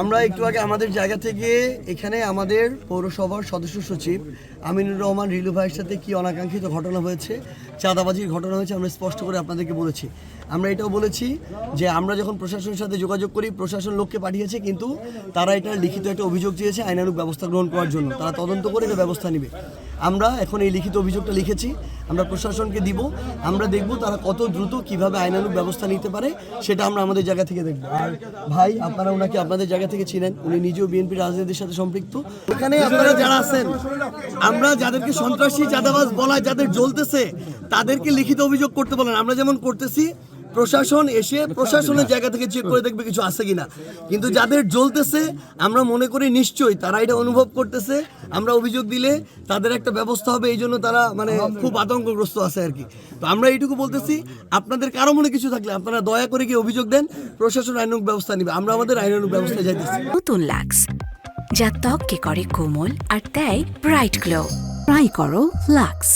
আমরা একটু আগে আমাদের জায়গা থেকে এখানে আমাদের পৌরসভার সদস্য সচিব আমিনুর রহমান রিলু ভাইয়ের সাথে কি অনাকাঙ্ক্ষিত ঘটনা হয়েছে, চাঁদাবাজির ঘটনা হয়েছে, আমরা স্পষ্ট করে আপনাদেরকে বলেছি। আমরা এটাও বলেছি যে আমরা যখন প্রশাসনের সাথে যোগাযোগ করি, প্রশাসন লোককে পাঠিয়েছে, কিন্তু তারা এটা লিখিত একটা অভিযোগ চেয়েছে আইনানুগ ব্যবস্থা গ্রহণ করার জন্য। তারা তদন্ত করে এটা ব্যবস্থা নেবে। আমরা এখন এই লিখিত অভিযোগটা লিখেছি, আমরা প্রশাসনকে দিব। আমরা দেখব তারা কত দ্রুত কিভাবে আইনানুগ ব্যবস্থা নিতে পারে, সেটা আমরা আমাদের জায়গা থেকে দেখব। আর ভাই, আপনারা ওনাকে আপনাদের জায়গা থেকে চিনেন, উনি নিজেও বিএনপি রাজনীতির সাথে সম্পৃক্ত। এখানে আপনারা যারা আছেন, আমরা যাদেরকে সন্ত্রাসী চাঁদাবাজ বলায় যাদের জ্বলতেছে, তাদেরকে লিখিত অভিযোগ করতে বলেন। আমরা যেমন করতেছি, প্রশাসন এসে প্রশাসনের জায়গা থেকে চেক করে দেখবে কিছু আছে কিনা। কিন্তু যাদের জ্বলতেছে, আমরা মনে করি নিশ্চয়ই তারা এটা অনুভব করতেছে। আমরা অভিযোগ দিলে তাদের একটা ব্যবস্থা হবে, এই জন্য তারা খুব আতঙ্কগ্রস্ত আছে আর কি। তো আমরা এইটুকু বলতেছি, আপনাদের কারো মনে কিছু থাকলে আপনারা দয়া করে গিয়ে অভিযোগ দেন, প্রশাসন আইনানুগ ব্যবস্থা নেবে। আমরা আমাদের আইনানুগ ব্যবস্থায় যাইতেছি। নতুন লাক্স, যা ত্বককে করে কোমল আর দেয় ব্রাইট গ্লো। ট্রাই করো লাক্স।